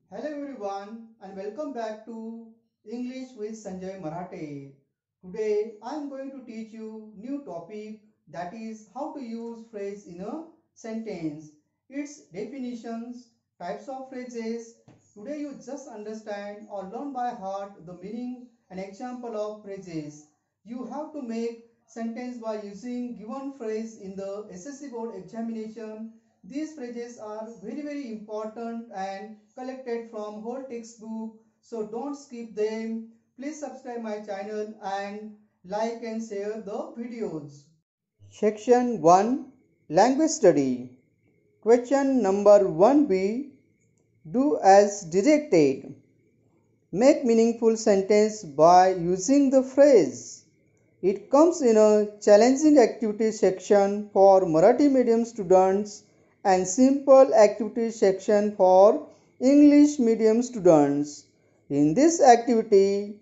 Hello everyone and welcome back to English with Sanjay Marathe. Today I am going to teach you new topic, that is how to use phrase in a sentence, its definitions, types of phrases. Today you just understand or learn by heart the meaning and example of phrases. You have to make sentence by using given phrase in the SSC board examination. These phrases are very important and collected from whole textbook, so don't skip them. Please subscribe my channel and like and share the videos. Section 1, Language Study. Question number 1b. Do as directed. Make meaningful sentence by using the phrase. It comes in a challenging activity section for Marathi medium students and simple activity section for English medium students. In this activity,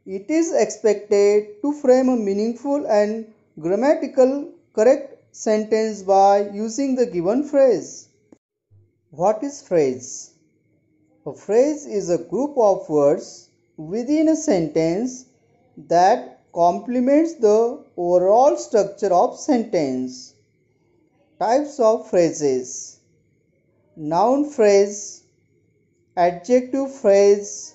it is expected to frame a meaningful and grammatical correct sentence by using the given phrase. What is phrase? A phrase is a group of words within a sentence that complements the overall structure of sentence. Types of phrases: noun phrase, adjective phrase,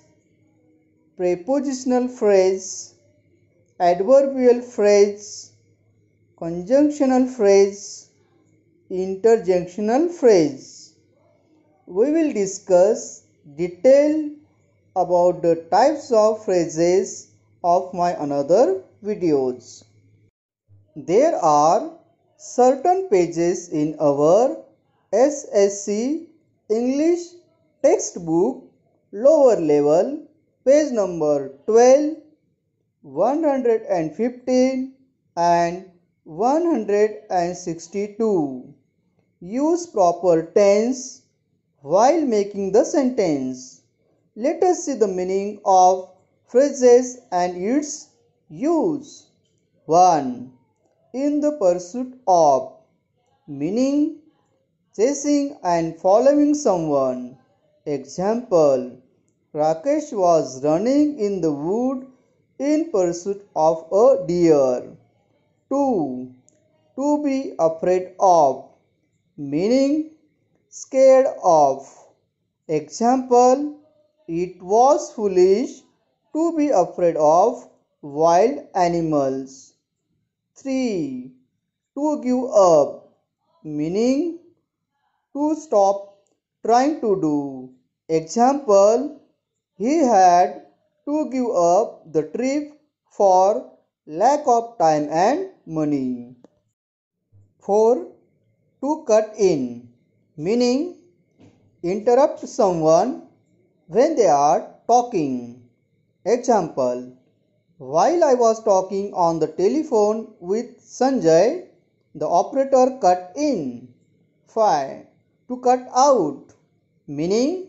prepositional phrase, adverbial phrase, conjunctional phrase, interjectional phrase. We will discuss detail about the types of phrases of my another videos. There are certain pages in our SSC English textbook lower level, page number 12, 115 and 162. Use proper tense while making the sentence. Let us see the meaning of phrases and its use. 1. In the pursuit of, meaning chasing and following someone. Example: Rakesh was running in the wood in pursuit of a deer. 2. To be afraid of, meaning scared of. Example: it was foolish to be afraid of wild animals. 3. To give up, meaning to stop trying to do. Example: he had to give up the trip for lack of time and money. 4. To cut in, meaning interrupt someone when they are talking. Example: while I was talking on the telephone with Sanjay, the operator cut in. 5. To cut out, meaning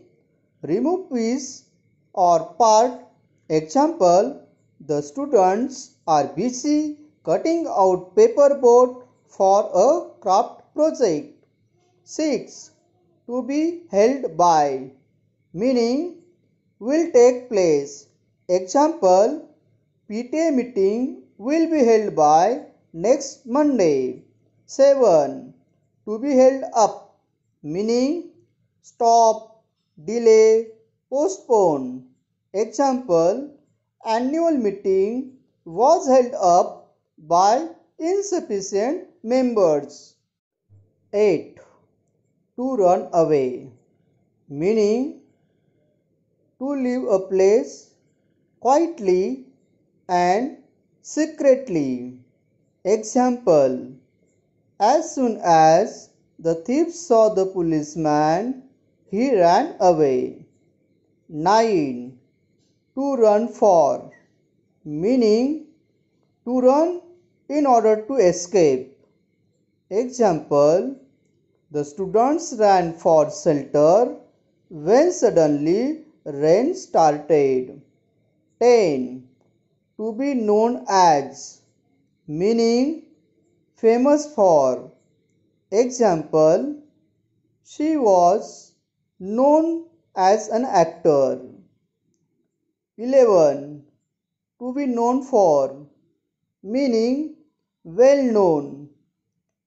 remove piece or part. Example: the students are busy cutting out paperboard for a craft project. 6. To be held by, meaning will take place. Example: PTA meeting will be held by next Monday. 7. To be held up, meaning stop, delay, postpone. Example: annual meeting was held up by insufficient members. 8. To run away, meaning to leave a place quietly and secretly. Example: as soon as the thief saw the policeman, he ran away. 9. To run for, meaning to run in order to escape. Example: the students ran for shelter when suddenly rain started. 10. To be known as, meaning famous for. Example: she was known as an actor. 11. To be known for, meaning well known,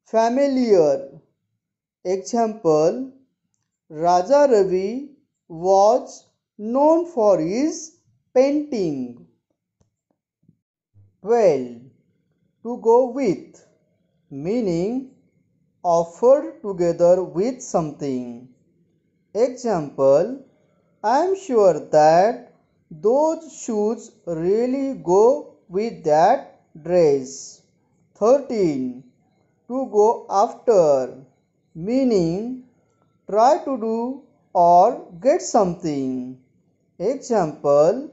familiar. Example, Raja Ravi was known for his painting. 12. To go with, meaning offered together with something. Example, I am sure that those shoes really go with that dress. 13. To go after, meaning try to do or get something. Example,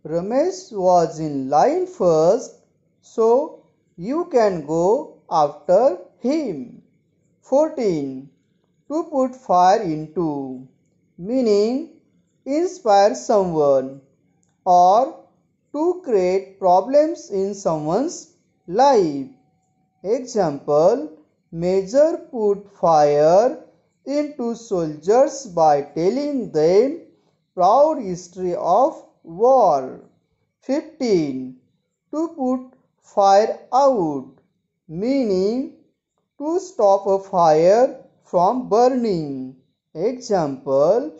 Ramesh was in line first, so you can go after him. 14. To put fire into, meaning inspire someone or to create problems in someone's life. Example, Major put fire into soldiers by telling them proud history of war. 15. To put fire out, meaning to stop a fire from burning. Example,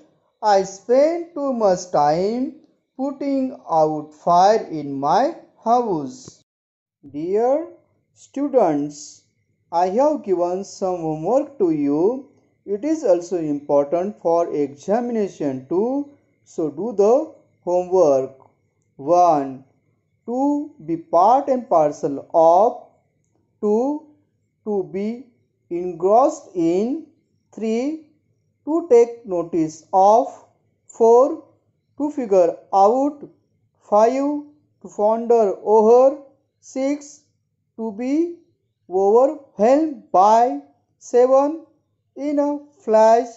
I spent too much time putting out fire in my house. Dear students, I have given some homework to you. It is also important for examination too, so do the homework. 1. To be part and parcel of. 2. To be engrossed in. 3. To take notice of. 4. To figure out. 5. To ponder over. 6. To be overwhelmed by. 7. In a flash.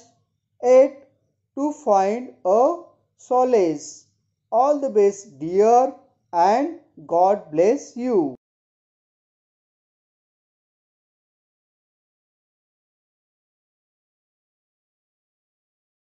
8. To find a solace. All the best, dear, and God bless you.